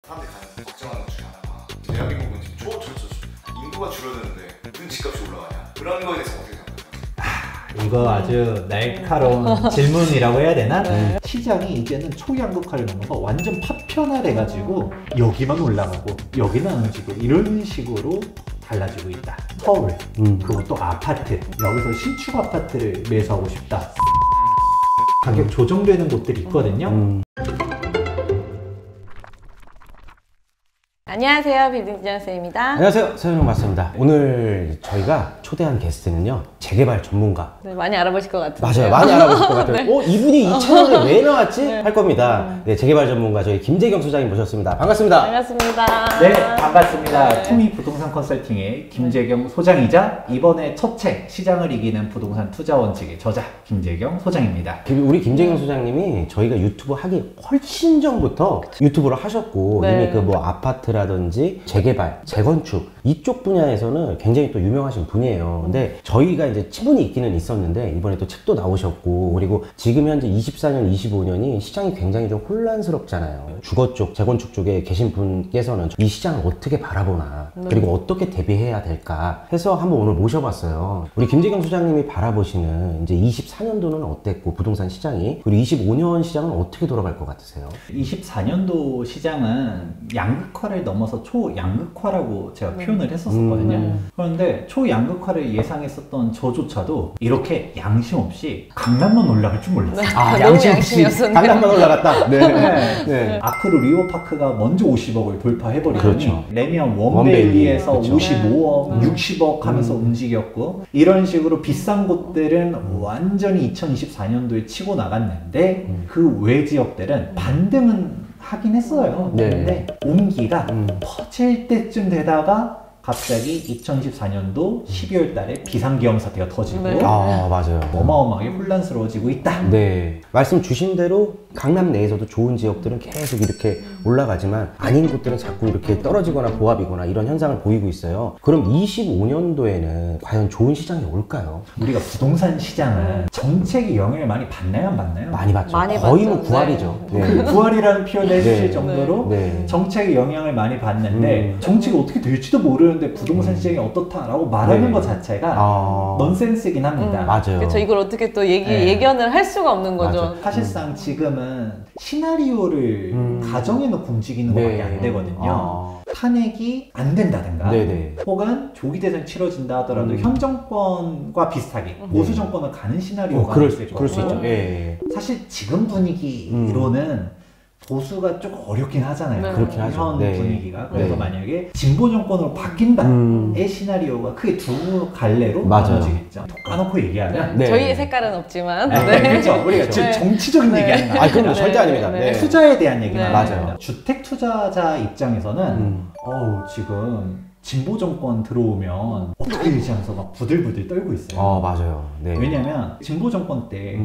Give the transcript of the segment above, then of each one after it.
사람들이 가장 걱정하는 것 중에 하나가 대한민국은 지금 인구가 줄어드는데 무슨 집값이 올라가냐 그런 거에 대해서 어떻게 생각하세요? 이거 아주 날카로운 질문이라고 해야 되나? 네. 시장이 이제는 초양극화를 넘어서 완전 파편화돼가지고 여기만 올라가고 여기는 안 움직이고 이런 식으로 달라지고 있다. 서울, 그것도 아파트, 여기서 신축 아파트를 매수하고 싶다. 가격 조정되는 곳들이 있거든요. 안녕하세요, 빌딩디자인쌤입니다. 안녕하세요, 서현웅 박사입니다. 오늘 저희가 초대한 게스트는요, 재개발 전문가. 네, 많이 알아보실 것 같은데. 맞아요, 많이 알아보실 것 같아요. 네. 이분이 이 채널에 왜 나왔지? 네. 할 겁니다. 네, 재개발 전문가 저희 김재경 소장님 모셨습니다. 반갑습니다. 반갑습니다. 네, 반갑습니다. 네. 투미 부동산 컨설팅의 김재경 소장이자 이번에 첫 책 시장을 이기는 부동산 투자 원칙의 저자 김재경 소장입니다. 우리 김재경 소장님이 저희가 유튜브 하기 훨씬 전부터 유튜브를 하셨고 네. 이미 그 뭐 아파트라든지 재개발, 재건축 이쪽 분야에서는 굉장히 또 유명하신 분이에요. 근데 저희가 이제 친분이 있기는 있었는데 이번에 또 책도 나오셨고 그리고 지금 현재 24년, 25년이 시장이 굉장히 좀 혼란스럽잖아요. 주거 쪽, 재건축 쪽에 계신 분께서는 이 시장을 어떻게 바라보나 그리고 어떻게 대비해야 될까 해서 한번 오늘 모셔봤어요. 우리 김재경 소장님이 바라보시는 이제 24년도는 어땠고 부동산 시장이 그리고 25년 시장은 어떻게 돌아갈 것 같으세요? 24년도 시장은 양극화를 넘어서 초양극화라고 제가 표현을 했었거든요. 그런데 초양극화를 예상했었던 저조차도 이렇게 양심 없이 강남만 올라갈 줄 몰랐어요. 네. 너무 양심이었었네요. 강남만 올라갔다. 네. 네. 네. 아크루 리오파크가 먼저 50억을 돌파해버리더니 그렇죠. 레미안 원베일리에서 원베일리에서 그렇죠. 55억, 60억 하면서 움직였고 이런 식으로 비싼 곳들은 완전히 2024년도에 치고 나갔는데 그 외 지역들은 반등은 하긴 했어요. 네. 근데 온기가 퍼질 때쯤 되다가 갑자기 2024년도 12월 달에 비상계엄 사태가 터지고 네. 아, 맞아요. 어마어마하게 혼란스러워지고 있다. 네. 말씀 주신 대로 강남 내에서도 좋은 지역들은 계속 이렇게 올라가지만 아닌 곳들은 자꾸 이렇게 떨어지거나 보합이거나 이런 현상을 보이고 있어요. 그럼 25년도에는 과연 좋은 시장이 올까요? 우리가 부동산 시장은 정책이 영향을 많이 받나요, 안 받나요? 많이 받죠. 많이 거의 받죠. 뭐 9할이죠. 네. 그 9할이라는 표현을 해주실 네. 정도로 네. 정책의 영향을 많이 받는데 정책이 어떻게 될지도 모르는데 부동산 시장이 어떻다라고 말하는 네. 것 자체가 아, 넌센스긴 합니다. 맞아요. 그렇죠. 이걸 어떻게 또 네. 예견을 할 수가 없는 거죠. 맞아. 사실상 지금은 시나리오를 가정해놓고 움직이는 네. 것밖에 안 되거든요. 아. 탄핵이 안 된다든가 네네. 혹은 조기 대선이 치러진다 하더라도 현 정권과 비슷하게 보수 정권을 가는 시나리오가 그럴 있을 수 있죠. 거고. 예. 사실 지금 분위기로는 보수가 좀 어렵긴 하잖아요. 네. 그렇긴 하죠. 현 네. 분위기가. 그래서 네. 만약에 진보 정권으로 바뀐다의 시나리오가 크게 두 갈래로 맞아요. 나눠지겠죠. 톡 까놓고 얘기하면 네. 저희의 색깔은 없지만. 네. 그렇죠. 우리가 그렇죠. 지금 네. 정치적인 네. 얘기하는 거 아, 그럼요. 네. 절대 아닙니다. 네. 네. 투자에 대한 얘기만 네. 하는 맞아요. 겁니다. 주택 투자자 입장에서는 지금 진보 정권 들어오면 어떻게 되지 하면서 막 부들부들 떨고 있어요. 맞아요. 네. 왜냐면 진보 정권 때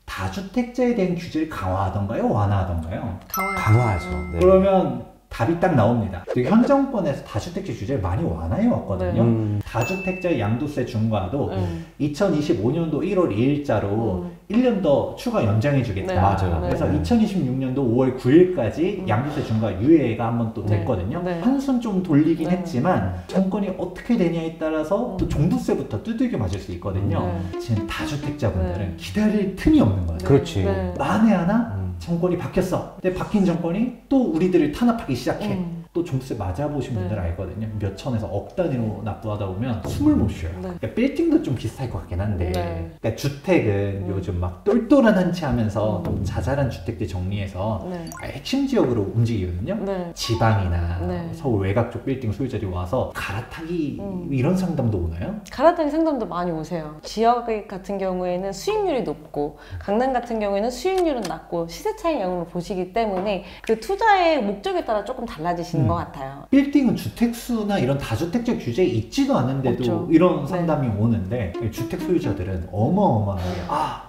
다주택자에 대한 규제를 강화하던가요? 완화하던가요? 강화하죠. 네. 그러면 답이 딱 나옵니다. 현 정권에서 다주택자 규제를 많이 완화해 왔거든요. 다주택자 양도세 중과도 2025년도 1월 2일자로 1년 더 추가 연장해 주겠다. 네. 맞아요. 그래서 네. 2026년도 5월 9일까지 양도세 중과 유예가 한번 또 네. 됐거든요. 네. 한순 좀 돌리긴 네. 했지만 정권이 어떻게 되냐에 따라서 또 종부세부터 두들겨 맞을 수 있거든요. 지금 다주택자분들은 네. 기다릴 틈이 없는 거예요. 그렇지. 네. 만에 하나 정권이 바뀌었어. 근데 바뀐 정권이 또 우리들을 탄압하기 시작해. 또 종부세 맞아보신 네. 분들 알거든요. 몇 천에서 억 단위로 납부하다 보면 숨을 못 쉬어요. 네. 그러니까 빌딩도 좀 비슷할 것 같긴 한데 네. 그러니까 주택은 요즘 막 똘똘한 한 채 하면서 좀 자잘한 주택들 정리해서 네. 핵심 지역으로 움직이거든요. 네. 지방이나 네. 서울 외곽 쪽 빌딩 소유자들이 와서 갈아타기 이런 상담도 오나요? 갈아타기 상담도 많이 오세요. 지역 같은 경우에는 수익률이 높고 강남 같은 경우에는 수익률은 낮고 시세 차이 영향을 보시기 때문에 그 투자의 목적에 따라 조금 달라지시는 된 것 같아요. 빌딩은 주택수나 이런 다주택자 규제에 있지도 않은데도 없죠. 이런 상담이 오는데 주택 소유자들은 어마어마하게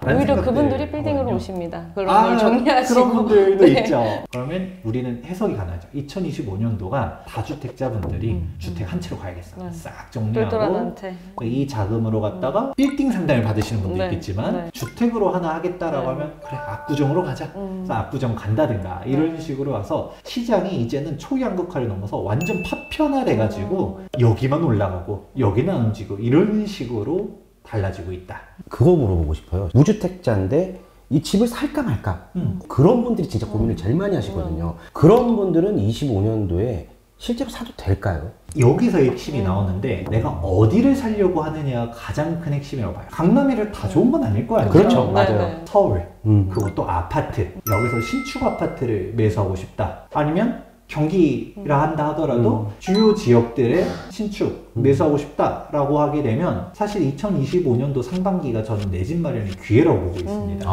라는 오히려 생각들을 그분들이 빌딩으로 하거든요. 오십니다. 그런 걸 정리하시고. 그런 분들도 네. 있죠. 그러면 우리는 해석이 가능하죠. 2025년도가 다주택자분들이 주택 한 채로 가야겠어. 네. 싹 정리하고 똘똘한한테. 이 자금으로 갖다가 빌딩 상담을 받으시는 분도 네. 있겠지만 네. 주택으로 하나 하겠다라고 네. 하면 그래 압구정으로 가자. 그래서 압구정 간다든가 이런 식으로 와서 시장이 이제는 초양극화를 넘어서 완전 파편화돼가지고 여기만 올라가고 여기는 안 움직이고 이런 식으로 달라지고 있다. 그거 물어보고 싶어요. 무주택자인데 이 집을 살까 말까? 그런 분들이 진짜 고민을 제일 많이 하시거든요. 그런 분들은 25년도에 실제로 사도 될까요? 여기서 핵심이 나오는데 내가 어디를 살려고 하느냐가 가장 큰 핵심이라고 봐요. 강남이를 다 좋은 건 아닐 거 아니에요. 그렇죠. 네, 맞아요. 네. 서울, 그것도 아파트. 여기서 신축 아파트를 매수하고 싶다. 아니면 경기라 한다 하더라도 주요 지역들의 신축 매수하고 싶다라고 하게 되면 사실 2025년도 상반기가 저는 내 집 마련의 기회라고 보고 있습니다.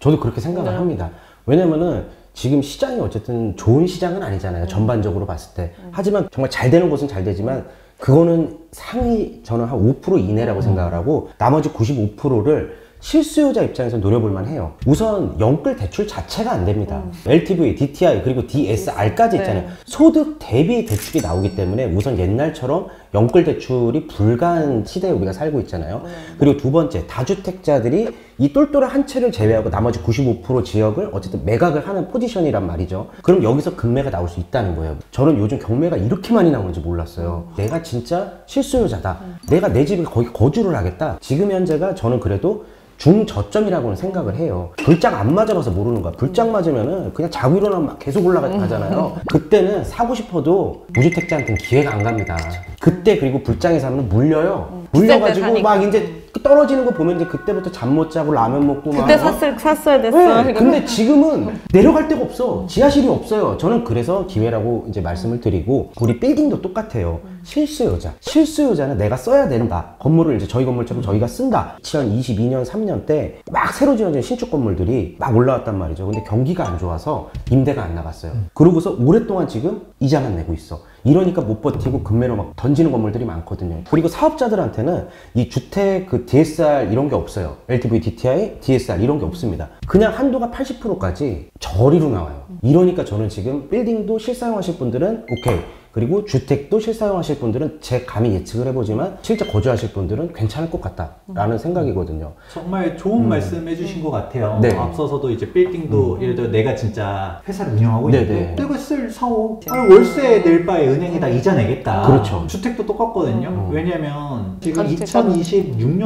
저도 그렇게 생각을 합니다. 왜냐면은 지금 시장이 어쨌든 좋은 시장은 아니잖아요. 전반적으로 봤을 때. 하지만 정말 잘 되는 곳은 잘 되지만 그거는 상위 저는 한 5% 이내라고 생각을 하고 나머지 95%를 실수요자 입장에서 노려볼 만해요. 우선 영끌 대출 자체가 안 됩니다. LTV, DTI 그리고 DSR까지 있잖아요. 네. 소득 대비 대출이 나오기 때문에 우선 옛날처럼 영끌 대출이 불가한 시대에 우리가 살고 있잖아요. 그리고 두 번째, 다주택자들이 이 똘똘한 한 채를 제외하고 나머지 95% 지역을 어쨌든 매각을 하는 포지션이란 말이죠. 그럼 여기서 급매가 나올 수 있다는 거예요. 저는 요즘 경매가 이렇게 많이 나오는지 몰랐어요. 내가 진짜 실수요자다. 내가 내 집에 거기 거주를 하겠다. 지금 현재가 저는 그래도 중저점이라고는 생각을 해요. 불장 안 맞아봐서 모르는 거야. 불장 맞으면은 그냥 자고 일어나면 막 계속 올라가잖아요. 그때는 사고 싶어도 무주택자한테는 기회가 안 갑니다. 그때 그리고 불장에서 하면 물려요. 물려가지고 막 이제 떨어지는 거 보면 이제 그때부터 잠 못 자고 라면 먹고 막. 그때 샀어야 됐어. 네, 근데 지금은 내려갈 데가 없어. 지하실이 없어요. 저는 그래서 기회라고 이제 말씀을 드리고 우리 빌딩도 똑같아요. 실수요자. 실수요자는 내가 써야 된다. 건물을 이제 저희 건물처럼 저희가 쓴다. 2022년 3년 때 막 새로 지어진 신축 건물들이 막 올라왔단 말이죠. 근데 경기가 안 좋아서 임대가 안 나갔어요. 그러고서 오랫동안 지금 이자만 내고 있어. 이러니까 못 버티고 급매로 막 던지는 건물들이 많거든요. 그리고 사업자들한테는 이 주택 그 DSR 이런 게 없어요. LTV, DTI, DSR 이런 게 없습니다. 그냥 한도가 80%까지 저리로 나와요. 이러니까 저는 지금 빌딩도 실사용하실 분들은 오케이. 그리고 주택도 실사용하실 분들은 제 감히 예측을 해보지만 실제 거주하실 분들은 괜찮을 것 같다라는 생각이거든요. 정말 좋은 말씀 해주신 것 같아요. 네. 앞서서도 이제 빌딩도 예를 들어 내가 진짜 회사를 운영하고 있는데 네네. 내가 쓸 사오 월세 낼 바에 은행에다 이자 내겠다. 그렇죠. 주택도 똑같거든요. 왜냐면 지금 다주택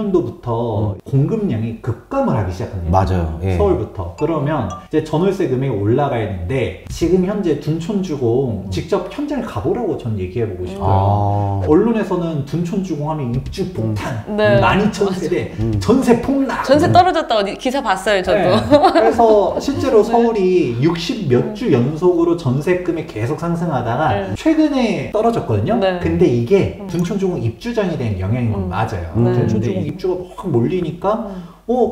2026년도부터 공급량이 급감을 하기 시작합니다. 맞아요. 예. 서울부터. 그러면 이제 전월세 금액이 올라가야 되는데 지금 현재 둔촌주공 직접 현장을 가보라고 전 얘기해보고 싶어요. 언론에서는 둔촌주공 하면 입주 폭탄, 네. 12,000세대, 전세 폭락. 전세 떨어졌다 어디 기사 봤어요 저도. 네. 그래서 실제로 서울이 60 몇 주 연속으로 전세금이 계속 상승하다가 네. 최근에 떨어졌거든요. 네. 근데 이게 둔촌주공 입주장에 대한 영향인 건 맞아요. 네. 둔촌주공 입주가 확 몰리니까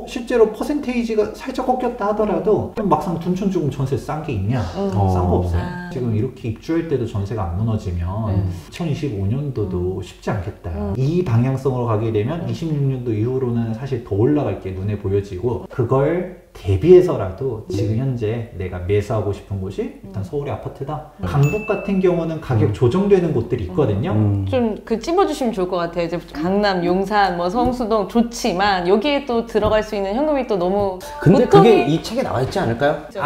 실제로 퍼센테이지가 살짝 꺾였다 하더라도 그럼 막상 둔촌주공 전세 싼 게 있냐? 싼 거 없어요. 지금 이렇게 입주할 때도 전세가 안 무너지면 2025년도도 쉽지 않겠다. 이 방향성으로 가게 되면 26년도 이후로는 사실 더 올라갈 게 눈에 보여지고 그걸 대비해서라도 지금 현재 내가 매수하고 싶은 곳이 일단 서울의 아파트다. 강북 같은 경우는 가격 조정되는 곳들이 있거든요. 좀 그 찝어주시면 좋을 것 같아요. 이제 강남, 용산, 뭐 성수동 좋지만 여기에 또 들어갈 수 있는 현금이 또 너무 근데 보통이- 그게 이 책에 나와 있지 않을까요? 그쵸.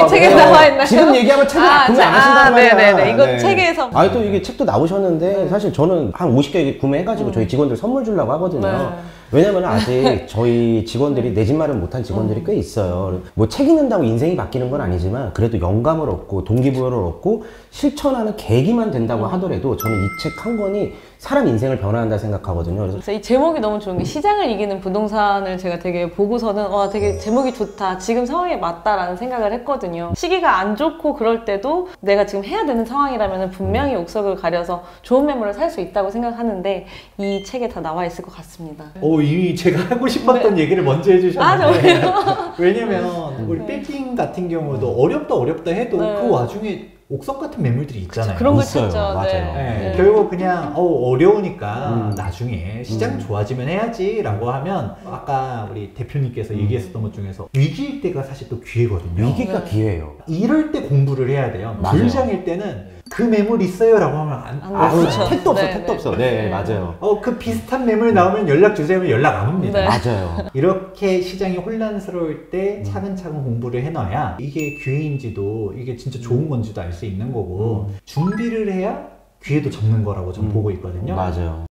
그 책에 네. 나와 있나요? 지금 얘기하면 책에 구매 안 하신단 말이야. 네네네. 이거 네. 책에서. 아니 또 이게 책도 나오셨는데 사실 저는 한 50개 구매해가지고 저희 직원들 선물 주려고 하거든요. 네. 왜냐면 아직 저희 직원들이 내 집 마련 못한 직원들이 꽤 있어요. 뭐 책 읽는다고 인생이 바뀌는 건 아니지만 그래도 영감을 얻고 동기부여를 얻고 실천하는 계기만 된다고 하더라도 저는 이 책 한 권이 사람 인생을 변화한다 생각하거든요. 그래서 이 제목이 너무 좋은 게 시장을 이기는 부동산을 제가 되게 보고서는 와 되게 제목이 좋다. 지금 상황에 맞다라는 생각을 했거든요. 시기가 안 좋고 그럴 때도 내가 지금 해야 되는 상황이라면 분명히 옥석을 가려서 좋은 매물을 살 수 있다고 생각하는데 이 책에 다 나와 있을 것 같습니다. 이미 제가 하고 싶었던 얘기를 먼저 해주셨는데 정말요? 왜냐면 우리 빌딩 같은 경우도 어렵다 해도 네. 그 와중에 옥석 같은 매물들이 있잖아요. 그런 걸 있어요. 찾죠. 맞아요. 네, 네. 결국 그냥 어려우니까 나중에 시장 음. 좋아지면 해야지라고 하면 아까 우리 대표님께서 얘기했었던 것 중에서 위기일 때가 사실 또 기회거든요. 위기가 네. 기회예요. 이럴 때 공부를 해야 돼요. 맞아요. 불장일 때는 그 매물 있어요라고 하면 안 없어요. 되죠. 택도 없어, 네, 택도 네. 없어. 네, 맞아요. 그 비슷한 매물 나오면 연락 주세요 하면 연락 안 옵니다. 네. 맞아요. 이렇게 시장이 혼란스러울 때 차근차근 공부를 해놔야 이게 기회인지도 이게 진짜 좋은 건지도 알 수 있는 거고 준비를 해야 기회도 접는 거라고 저는 보고 있거든요. 맞아요.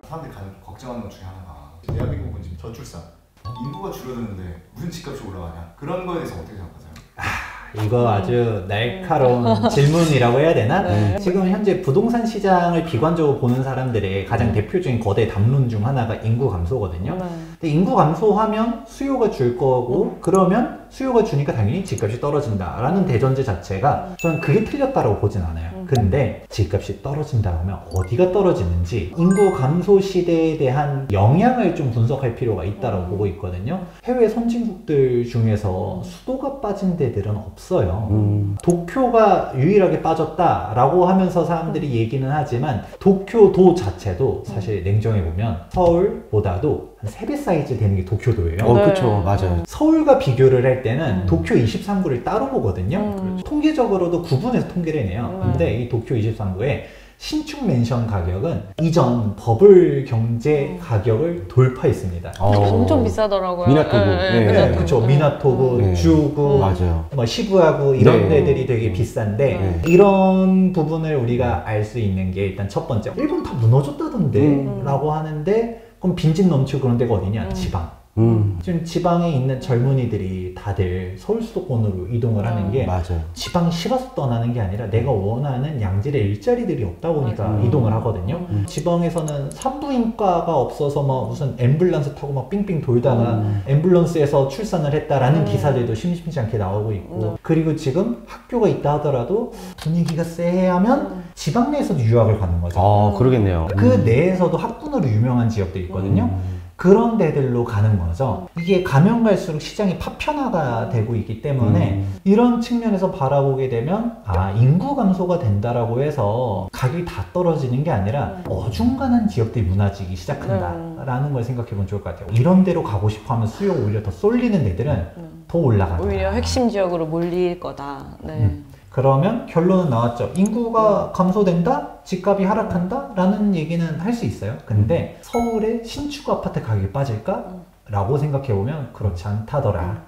사람들이 가장 걱정하는 것 중에 하나가 대한민국은 지금 저출산, 인구가 줄어드는데 무슨 집값이 올라가냐 그런 거에 대해서 어떻게 생각하세요? 이거 아주 날카로운 질문이라고 해야 되나? 네. 지금 현재 부동산 시장을 비관적으로 보는 사람들의 가장 대표적인 거대 담론 중 하나가 인구 감소거든요. 네. 근데 인구 감소하면 수요가 줄 거고 그러면 수요가 주니까 당연히 집값이 떨어진다라는 대전제 자체가 저는 그게 틀렸다고 보진 않아요. 근데 집값이 떨어진다 하면 어디가 떨어지는지 인구 감소 시대에 대한 영향을 좀 분석할 필요가 있다고 보고 있거든요. 해외 선진국들 중에서 수도가 빠진 데들은 없어요. 도쿄가 유일하게 빠졌다라고 하면서 사람들이 얘기는 하지만 도쿄도 자체도 사실 냉정해 보면 서울보다도 한 3배 사이즈 되는 게 도쿄도예요. 네. 그쵸, 맞아요. 서울과 비교를 할 때는 도쿄 23구를 따로 보거든요. 그렇죠. 통계적으로도 구분해서 통계를 해내요. 근데 이 도쿄 23구의 신축 맨션 가격은 이전 버블 경제 가격을 돌파했습니다. 엄청 비싸더라고요. 미나토구. 네, 네. 네, 그렇죠. 미나토구, 네. 주구, 맞아요. 뭐 시부야구 이런 네. 데들이 되게 비싼데 네. 이런 부분을 우리가 알 수 있는 게 일단 첫 번째, 일본 다 무너졌다던데 라고 하는데 그럼 빈집 넘치고 그런 데가 어디냐? 지방. 지금 지방에 있는 젊은이들이 다들 서울 수도권으로 이동을 하는 게 맞아요. 지방이 싫어서 떠나는 게 아니라 내가 원하는 양질의 일자리들이 없다 보니까 이동을 하거든요. 지방에서는 산부인과가 없어서 막 무슨 앰뷸런스 타고 막 삥삥 돌다가 앰뷸런스에서 출산을 했다라는 기사들도 심심치 않게 나오고 있고 그리고 지금 학교가 있다 하더라도 분위기가 쎄하면 지방 내에서도 유학을 가는 거죠. 그러겠네요. 그 내에서도 학군으로 유명한 지역들이 있거든요. 그런 데들로 가는 거죠. 이게 가면 갈수록 시장이 파편화가 되고 있기 때문에 이런 측면에서 바라보게 되면 인구 감소가 된다라고 해서 가격이 다 떨어지는 게 아니라 어중간한 지역들이 무너지기 시작한다라는 걸 생각해 보면 좋을 것 같아요. 이런 데로 가고 싶어 하면 수요가 오히려 더 쏠리는 데들은 더 올라간다. 오히려 핵심 지역으로 몰릴 거다. 네. 그러면 결론은 나왔죠. 인구가 감소된다? 집값이 하락한다? 라는 얘기는 할 수 있어요. 근데 서울의 신축 아파트 가격이 빠질까? 라고 생각해보면 그렇지 않다더라.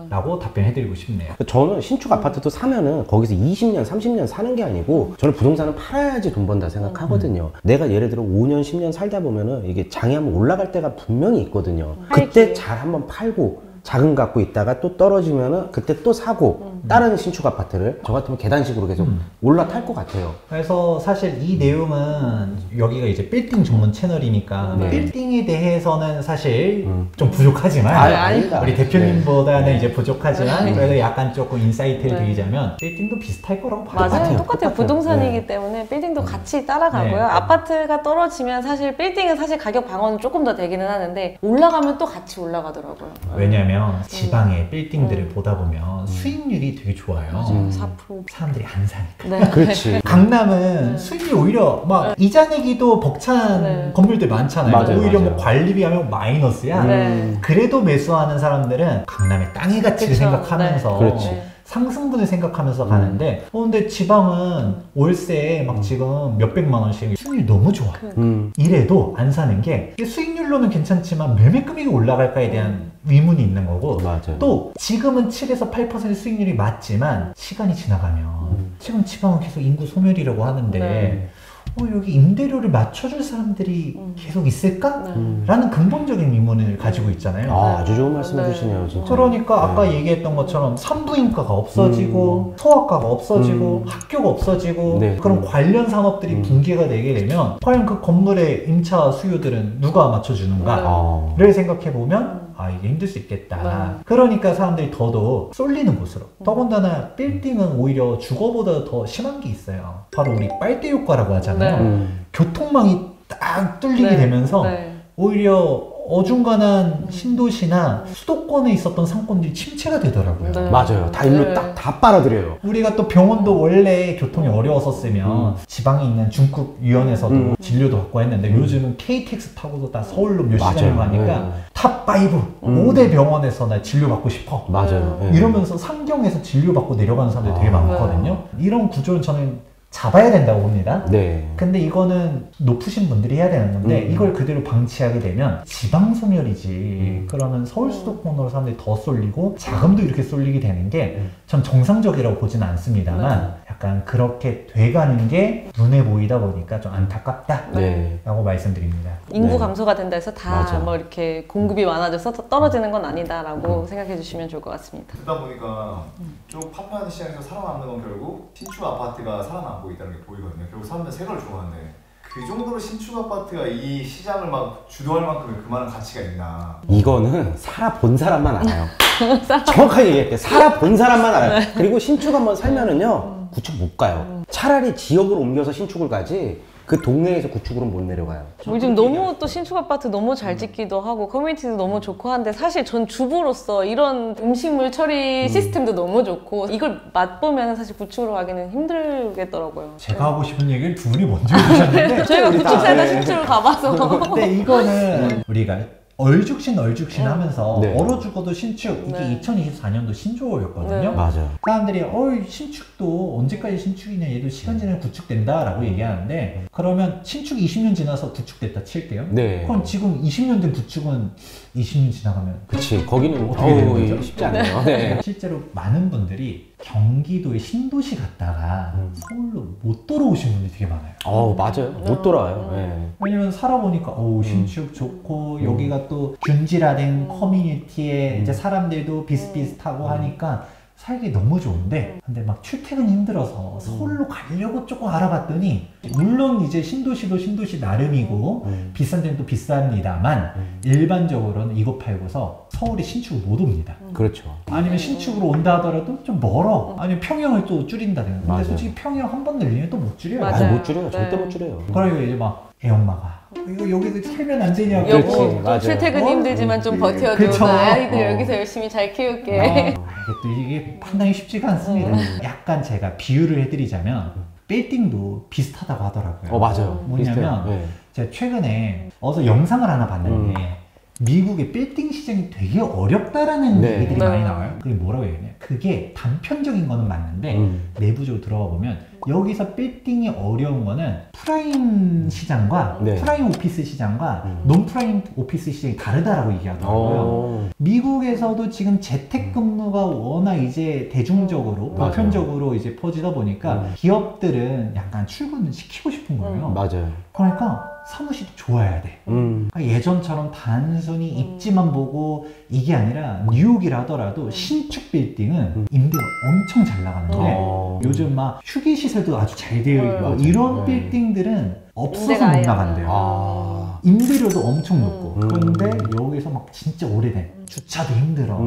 라고 답변해드리고 싶네요. 저는 신축 아파트도 사면은 거기서 20년, 30년 사는 게 아니고 저는 부동산은 팔아야지 돈 번다 생각하거든요. 내가 예를 들어 5년, 10년 살다 보면은 이게 장이 한번 올라갈 때가 분명히 있거든요. 그때 잘 한번 팔고 자금 갖고 있다가 또 떨어지면은 그때 또 사고 다른 신축 아파트를 저 같으면 계단식으로 계속 올라탈 것 같아요. 그래서 사실 이 내용은 여기가 이제 빌딩 전문 채널이니까 네. 빌딩에 대해서는 사실 좀 부족하지만 아닙니다. 우리 대표님보다는 네. 이제 부족하지만 네. 그래도 약간 조금 인사이트를 네. 드리자면 빌딩도 비슷할 거라고 봐요. 맞아요. 똑같아요. 부동산이기 네. 때문에 빌딩도 같이 따라가고요. 네. 아파트가 떨어지면 사실 빌딩은 사실 가격 방어는 조금 더 되기는 하는데 올라가면 또 같이 올라가더라고요. 왜냐면 지방의 빌딩들을 보다 보면 수익률이 되게 좋아요. 4%. 사람들이 안 사니까. 네. 그렇지. 강남은 수익률이 오히려 막 이자 내기도 벅찬 네. 건물들 많잖아요. 맞아요, 오히려 맞아요. 뭐 관리비 하면 마이너스야. 네. 그래도 매수하는 사람들은 강남의 땅의 가치를 그쵸. 생각하면서 네. 그렇지. 네. 상승분을 생각하면서 가는데 근데 지방은 월세 막 지금 몇백만 원씩 수익률이 너무 좋아. 이래도 안 사는 게 이게 수익률로는 괜찮지만 매매 금액이 올라갈까에 대한 의문이 있는 거고 맞아요. 또 지금은 7에서 8% 수익률이 맞지만 시간이 지나가면 지금 지방은 계속 인구 소멸이라고 하는데 네. 여기 임대료를 맞춰줄 사람들이 계속 있을까? 라는 근본적인 의문을 가지고 있잖아요. 아주 좋은 말씀 네. 해주시네요, 진짜. 그러니까 아까 얘기했던 것처럼 산부인과가 없어지고 소아과가 없어지고 학교가 없어지고 네. 그런 관련 산업들이 붕괴가 되게 되면 과연 그 건물의 임차 수요들은 누가 맞춰주는가? 를 생각해보면 이게 힘들 수 있겠다. 그러니까 사람들이 더더욱 쏠리는 곳으로. 더군다나 빌딩은 오히려 주거보다 더 심한 게 있어요. 바로 우리 빨대 효과라고 하잖아요. 교통망이 딱 뚫리게 네. 되면서 네. 오히려 어중간한 신도시나 수도권에 있었던 상권들이 침체가 되더라고요. 네. 맞아요. 다 일로 네. 다 빨아들여요. 우리가 또 병원도 원래 교통이 어려웠었으면 지방에 있는 중국위원회에서도 진료도 받고 했는데 요즘은 KTX 타고도 다 서울로 몇 시간을 가니까 네. 탑5, 5대 병원에서 나 진료받고 싶어. 맞아요. 네. 이러면서 상경에서 진료받고 내려가는 사람들이 되게 많거든요. 이런 구조는 저는 잡아야 된다고 봅니다. 네. 근데 이거는 높으신 분들이 해야 되는 건데 이걸 그대로 방치하게 되면 지방 소멸이지. 그러면 서울 수도권으로 사람들이 더 쏠리고 자금도 이렇게 쏠리게 되는 게 전 정상적이라고 보지는 않습니다만 약간 그렇게 돼가는 게 눈에 보이다 보니까 좀 안타깝다 네. 라고 말씀드립니다. 인구 네. 감소가 된다 해서 다 맞아. 뭐 이렇게 공급이 많아져서 떨어지는 건 아니다라고 생각해 주시면 좋을 것 같습니다. 듣다 보니까 쭉 파편한 시장에서 살아남는 건 결국 신축 아파트가 살아남고 있다는 게 보이거든요. 결국 사람들 새 걸 좋아하는데 그 정도로 신축 아파트가 이 시장을 막 주도할 만큼의 그만한 가치가 있나. 이거는 살아본 사람만 알아요. 정확하게 얘기할게요. 살아본 사람만 알아요. 그리고 신축 한번 살면은요, 구축 못 가요. 차라리 지역으로 옮겨서 신축을 가지, 그 동네에서 구축으로는 못 내려가요. 요즘 너무 또 신축 아파트 너무 잘 짓기도 하고 커뮤니티도 너무 좋고 한데 사실 전 주부로서 이런 음식물 처리 시스템도 너무 좋고 이걸 맛보면 사실 구축으로 가기는 힘들겠더라고요. 제가 하고 싶은 얘기를 두 분이 먼저 해주셨는데 저희가 구축 살다 네. 신축을 가봐서 근데 이거는 우리가 얼죽신 하면서 네. 얼어 죽어도 신축 이게 네. 2024년도 신조어였거든요. 네. 맞아요. 사람들이 신축도 언제까지 신축이냐 얘도 시간 지나면 구축된다 라고 얘기하는데 그러면 신축 20년 지나서 구축됐다 칠게요. 네. 그럼 지금 20년 된 구축은 20년 지나가면 그치. 거기는 어떻게 되는 거죠? 쉽지 않아요. 네. 실제로 많은 분들이 경기도의 신도시 갔다가 서울로 못 돌아오신 분들이 되게 많아요. 맞아요. 못 돌아와요. 네. 왜냐면 살아보니까 신축 좋고 여기가 또 균질화된 커뮤니티에 이제 사람들도 비슷비슷하고 하니까 살기 너무 좋은데 근데 막 출퇴근 힘들어서 서울로 가려고 조금 알아봤더니 물론 이제 신도시도 신도시 나름이고 비싼 데는 또 비쌉니다만 일반적으로는 이거 팔고서 서울에 신축을 못 옵니다. 그렇죠. 아니면 신축으로 온다 하더라도 좀 멀어. 아니면 평형을 또 줄인다든가. 근데 맞아요. 솔직히 평형 한 번 늘리면 또 못 줄여요. 맞아요. 못 줄여요. 절대 네. 못 줄여요. 그러니까 이제 막 애엄마가 이거 여기서 살면 안 되냐고. 그렇지. 여보 맞아요. 출퇴근 힘들지만 좀 버텨줘. 그쵸. 나 아이들 여기서 열심히 잘 키울게. 이게 또 이게 판단이 쉽지가 않습니다. 약간 제가 비유를 해드리자면 빌딩도 비슷하다고 하더라고요. 맞아요. 뭐냐면 비슷해요. 네. 제가 최근에 어서 영상을 하나 봤는데 미국의 빌딩 시장이 되게 어렵다라는 네. 얘기들이 네. 많이 나와요. 그게 뭐라고 해야 되냐? 그게 단편적인 거는 맞는데 내부적으로 들어가 보면 여기서 빌딩이 어려운 거는 프라임 시장과 네. 프라임 오피스 시장과 논 프라임 오피스 시장이 다르다라고 얘기하더라고요. 미국에서도 지금 재택근무가 워낙 이제 대중적으로 맞아요. 보편적으로 이제 퍼지다 보니까 기업들은 약간 출근을 시키고 싶은 거예요. 맞아요. 그러니까 사무실이 좋아야 돼. 그러니까 예전처럼 단순히 입지만 보고 이게 아니라 뉴욕이라 하더라도 신축 빌딩은 임대가 엄청 잘 나가는데 요즘 막 휴게 시설도 아주 잘 되어 있고 맞아요. 이런 네. 빌딩들은 없어서 임대가 못 아예 나간대요. 임대료도 엄청 높고 그런데 여기서 막 진짜 오래된 주차도 힘들어.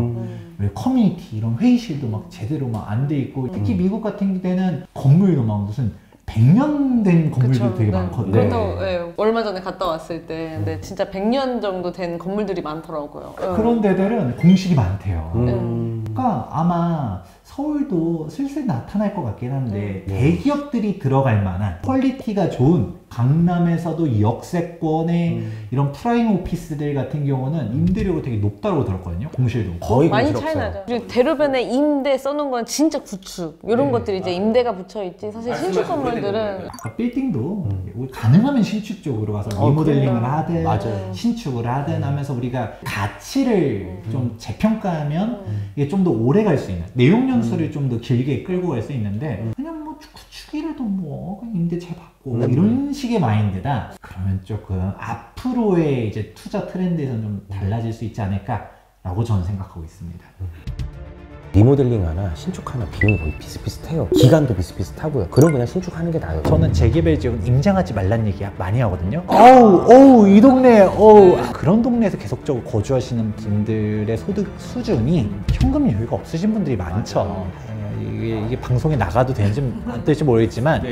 왜 커뮤니티 이런 회의실도 막 제대로 막 안 돼 있고 특히 미국 같은 데는 건물도 막 무슨 100년 된 건물도 되게 많거든요. 네. 그래서 얼마 전에 갔다 왔을 때 근데 진짜 100년 정도 된 건물들이 많더라고요. 그런 데들은 공실이 많대요. 음. 그러니까 아마 서울도 슬슬 나타날 것 같긴 한데 대기업들이 들어갈 만한 퀄리티가 좋은 강남에서도 역세권의 이런 프라임 오피스들 같은 경우는 임대료가 되게 높다고 들었거든요. 공실도. 거의 많이 공실 차이 없어요. 나죠. 그리고 대로변에 임대 써놓은 건 진짜 구축 이런 것들이 이제 임대가 붙여 있지. 사실 신축 건물들은 아까 빌딩도 가능하면 신축 쪽으로 가서 리모델링을 그래요. 하든 맞아요. 신축을 하든 하면서 우리가 가치를 좀 재평가하면 이게 좀 더 오래 갈 수 있는 내용 연수를 좀 더 길게 끌고 갈 수 있는데 그냥 뭐 구축이라도 뭐 그냥 임대 잘 받고 이런 식의 마인드다. 그러면 조금 앞으로의 이제 투자 트렌드에서는 좀 달라질 수 있지 않을까라고 저는 생각하고 있습니다. 리모델링 하나 신축 하나 비용이 거의 비슷비슷해요. 기간도 비슷비슷하고요. 그럼 그냥 신축하는 게 나아요. 저는 재개발 지역은 임장하지 말란 얘기 많이 하거든요. 어우, 이 동네, 그런 동네에서 계속적으로 거주하시는 분들의 소득 수준이 현금 여유가 없으신 분들이 많죠. 이게 방송에 나가도 되는지 안 될지 모르겠지만